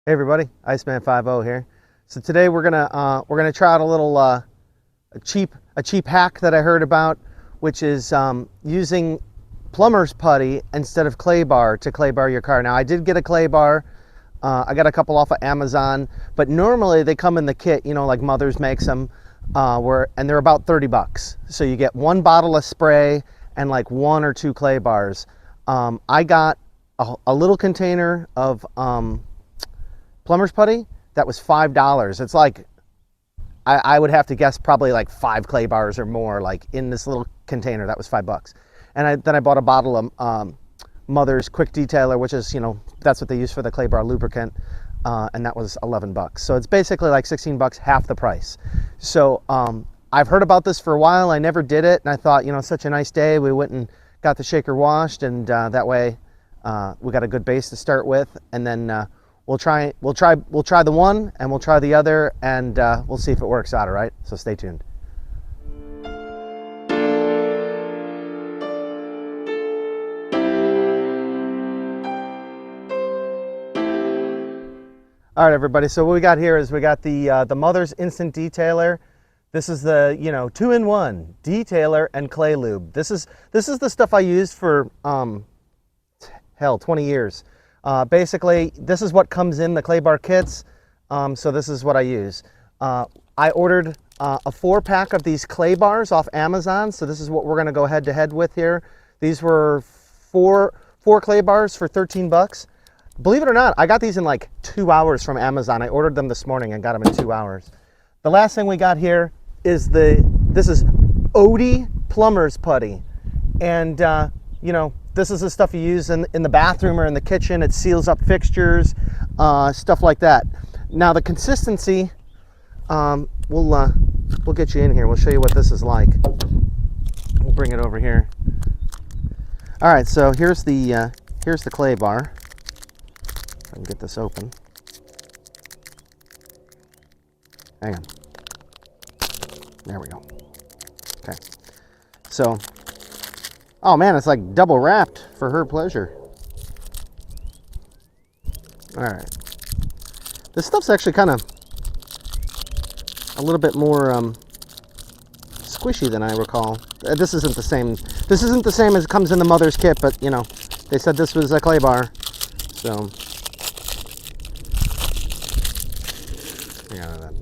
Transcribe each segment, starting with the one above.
Hey everybody, Iceman50 here. So today we're gonna try out a little a cheap hack that I heard about, which is using plumber's putty instead of clay bar to clay bar your car. Now I did get a clay bar. I got a couple off of Amazon, but normally they come in the kit, you know, like Mother's makes them, and they're about 30 bucks. So you get one bottle of spray and like one or two clay bars. I got a little container of plumber's putty that was $5. It's like I would have to guess probably like 5 clay bars or more, like in this little container. That was $5. And then I bought a bottle of Mother's quick detailer, which is, you know, that's what they use for the clay bar lubricant, and that was 11 bucks. So it's basically like 16 bucks, half the price. So I've heard about this for a while. I never did it, and I thought, you know, such a nice day, we went and got the shaker washed, and that way we got a good base to start with, and then we'll try the one, and we'll try the other, and we'll see if it works out. All right, so stay tuned. All right, everybody, so what we got here is we got the Mother's Instant Detailer. This is the, you know, 2-in-1 detailer and clay lube. This is the stuff I used for hell, 20 years. Basically, this is what comes in the clay bar kits, so this is what I use. I ordered a 4-pack of these clay bars off Amazon, so this is what we're going to go head to head with here. These were four clay bars for 13 bucks. Believe it or not, I got these in like 2 hours from Amazon. I ordered them this morning and got them in 2 hours. The last thing we got here is this is Oatey plumber's putty, and you know, this is the stuff you use in the bathroom or in the kitchen. It seals up fixtures, stuff like that. Now the consistency, we'll get you in here. We'll show you what this is like. We'll bring it over here. All right, so here's the clay bar. If I can get this open. Hang on. There we go. Okay. So, oh man, it's like double wrapped for her pleasure. All right. This stuff's actually kind of a little bit more squishy than I recall. This isn't the same. This isn't the same as it comes in the Mother's kit, but you know, they said this was a clay bar, so. Yeah, that.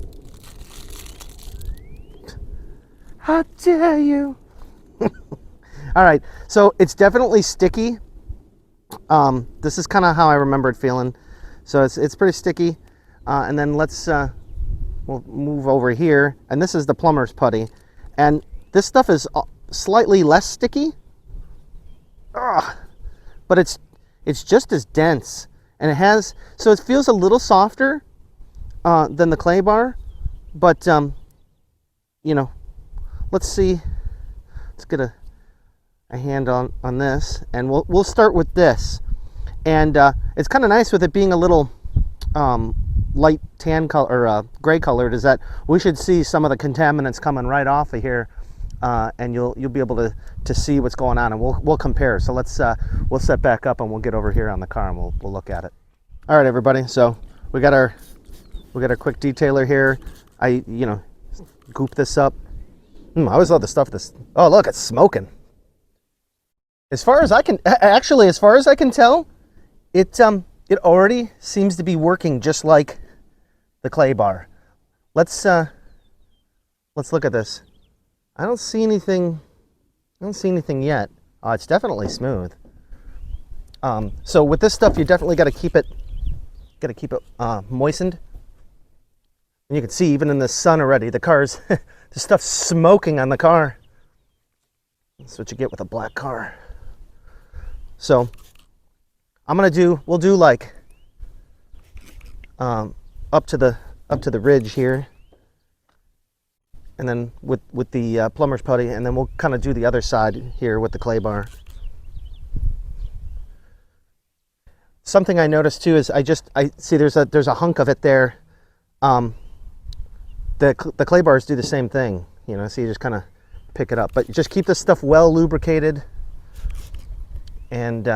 How dare you? All right, so it's definitely sticky. This is kind of how I remember it feeling. So it's pretty sticky. And then we'll move over here. And this is the plumber's putty. And this stuff is slightly less sticky. Ugh. But it's just as dense. And so it feels a little softer than the clay bar. But, you know, let's see. Let's get a hand on this, and we'll start with this. And it's kind of nice with it being a little light tan color or gray colored, is that we should see some of the contaminants coming right off of here, and you'll be able to see what's going on, and we'll compare. So we'll set back up and we'll get over here on the car and we'll look at it. All right, everybody, so we got our quick detailer here. I goop this up. I always love the stuff this. Oh, look, it's smoking. As far as I can tell, it already seems to be working just like the clay bar. Let's look at this. I don't see anything yet. It's definitely smooth. So with this stuff, you definitely got to keep it moistened. And you can see even in the sun already, the stuff's smoking on the car. That's what you get with a black car. So we'll do like up to the ridge here, and then with the plumber's putty, and then we'll kind of do the other side here with the clay bar. Something I noticed too is I see there's a hunk of it there. The clay bars do the same thing, you know. So you just kind of pick it up, but just keep this stuff well lubricated, and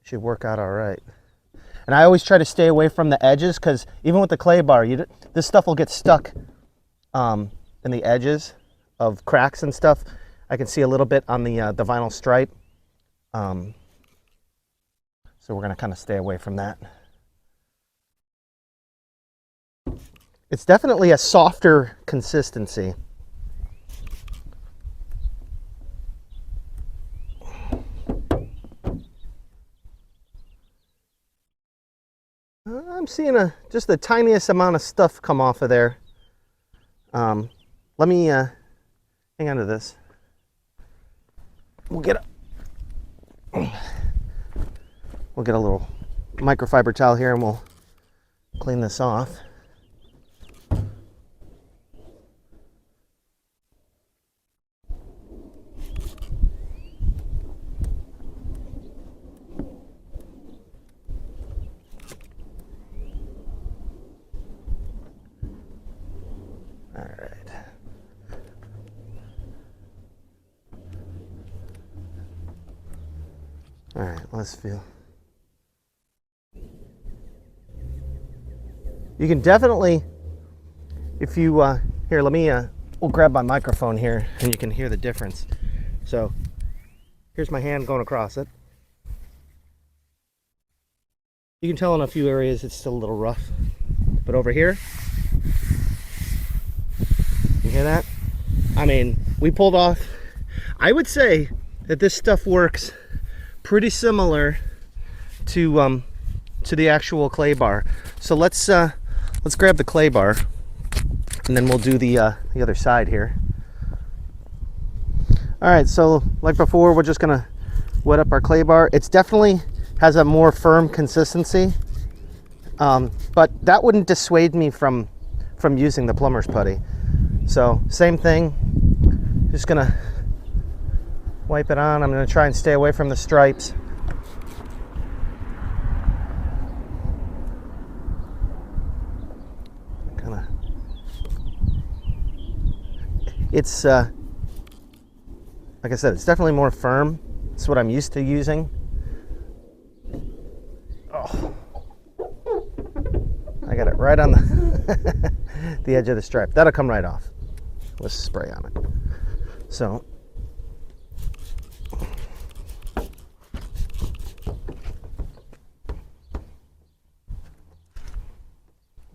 should work out all right. And I always try to stay away from the edges, because even with the clay bar, this stuff will get stuck in the edges of cracks and stuff. I can see a little bit on the vinyl stripe. So we're going to kind of stay away from that. It's definitely a softer consistency. I'm seeing just the tiniest amount of stuff come off of there. Let me hang on to this. We'll get a little microfiber towel here and we'll clean this off. All right, let's feel. You can definitely, if you, here, let me, we'll grab my microphone here and you can hear the difference. So here's my hand going across it. You can tell in a few areas it's still a little rough, but over here, you hear that? I mean, we pulled off, I would say that this stuff works pretty similar to the actual clay bar. So let's grab the clay bar and then we'll do the other side here. All right, so like before, we're just gonna wet up our clay bar. It's definitely has a more firm consistency, but that wouldn't dissuade me from using the plumber's putty. So same thing, just gonna wipe it on. I'm going to try and stay away from the stripes. It's like I said, it's definitely more firm. It's what I'm used to using. Oh, I got it right on the the edge of the stripe. That'll come right off. Let's spray on it. So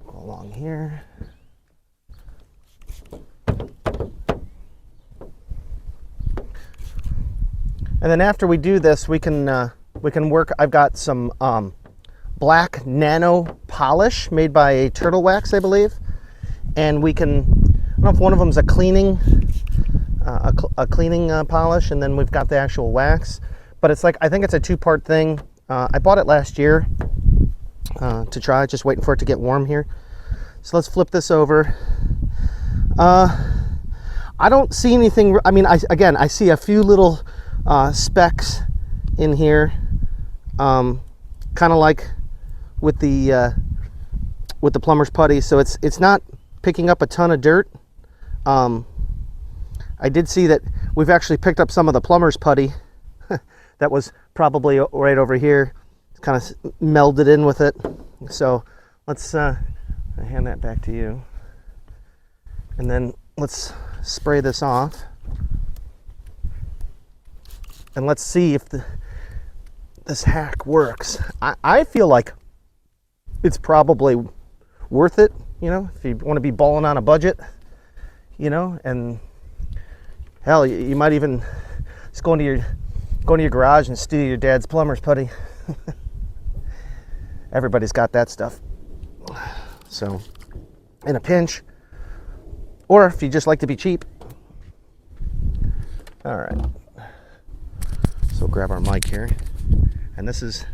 along here. And then after we do this, we can work. I've got some black nano polish made by Turtle Wax, I believe, and we can. I don't know if one of them's a cleaning polish, and then we've got the actual wax. But it's like, I think it's a two-part thing. I bought it last year to try, just waiting for it to get warm here. So let's flip this over. I don't see anything. I mean, I see a few little specks in here, kind of like with the plumber's putty. So it's not picking up a ton of dirt. I did see that we've actually picked up some of the plumber's putty that was probably right over here. It's kind of melded in with it. So let's hand that back to you, and then let's spray this off, and let's see if this hack works. I feel like it's probably worth it, you know, if you want to be balling on a budget, you know. And hell, you might even just go into your garage and steal your dad's plumber's putty. Everybody's got that stuff. So, in a pinch, or if you just like to be cheap. All right. So grab our mic here, and this is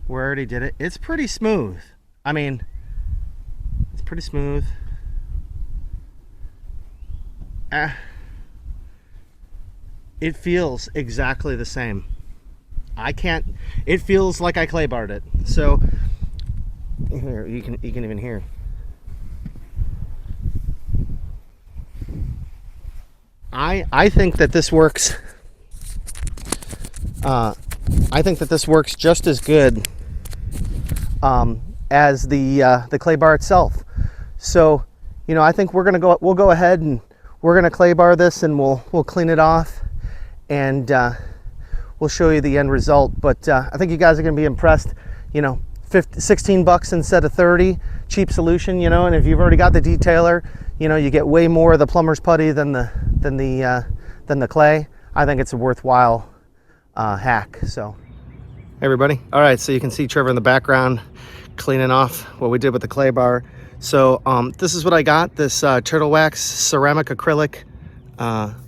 where I already did it. It's pretty smooth. I mean, it's pretty smooth. It feels exactly the same. It feels like I clay barred it. So here, you can even hear. I think that this works. I think that this works just as good as the clay bar itself. So, you know, I think we'll go ahead and we're gonna clay bar this, and we'll clean it off, and we'll show you the end result. But I think you guys are gonna be impressed. You know, 16 bucks instead of 30, cheap solution, you know. And if you've already got the detailer, you know, you get way more of the plumber's putty than the clay. I think it's a worthwhile hack. So, hey everybody. All right, so you can see Trevor in the background cleaning off what we did with the clay bar. So this is what I got, this turtle wax ceramic acrylic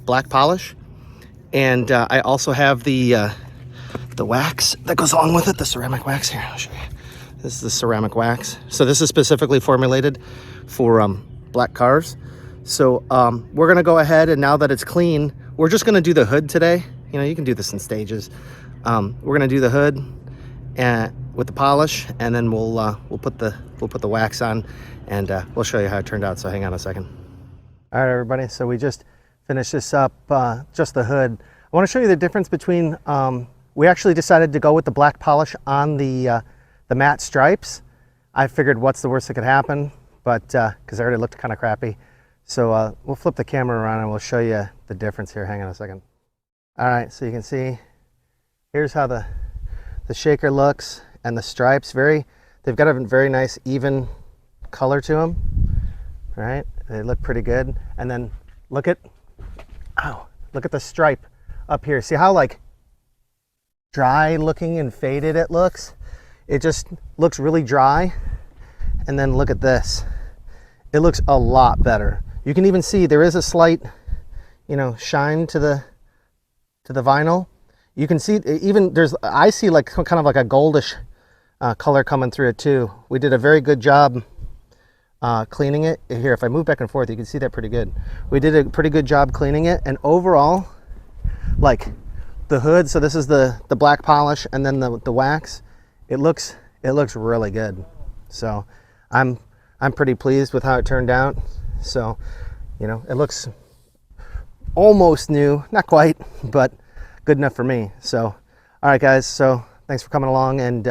black polish. And I also have the wax that goes along with it, the ceramic wax. Here, I'll show you. This is the ceramic wax. So this is specifically formulated for black cars. So we're gonna go ahead, and now that it's clean, we're just gonna do the hood today. You know, you can do this in stages. We're gonna do the hood and with the polish, and then we'll put the wax on, and we'll show you how it turned out. So hang on a second. All right, everybody. So we just finished this up, just the hood. I want to show you the difference between. We actually decided to go with the black polish on the matte stripes. I figured, what's the worst that could happen? But because I already looked kind of crappy. So we'll flip the camera around and we'll show you the difference here. Hang on a second. All right, so you can see here's how the shaker looks, and the stripes, they've got a very nice even color to them, right? They look pretty good. And then look at the stripe up here. See how like dry looking and faded it looks? It just looks really dry. And then look at this. It looks a lot better. You can even see there is a slight, you know, shine to the vinyl. You can see even I see like kind of like a goldish color coming through it too. We did a very good job cleaning it. Here, if I move back and forth, you can see that pretty good. We did a pretty good job cleaning it, and overall, like the hood, so this is the black polish and then the wax, it looks really good. So I'm pretty pleased with how it turned out. So, you know, it looks almost new, not quite, but good enough for me. So, all right, guys. So thanks for coming along, and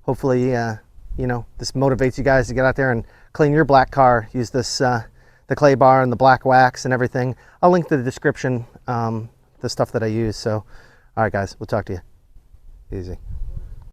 hopefully, you know, this motivates you guys to get out there and clean your black car. Use this, the clay bar and the black wax and everything. I'll link to the description, the stuff that I use. So, all right, guys, we'll talk to you. Easy.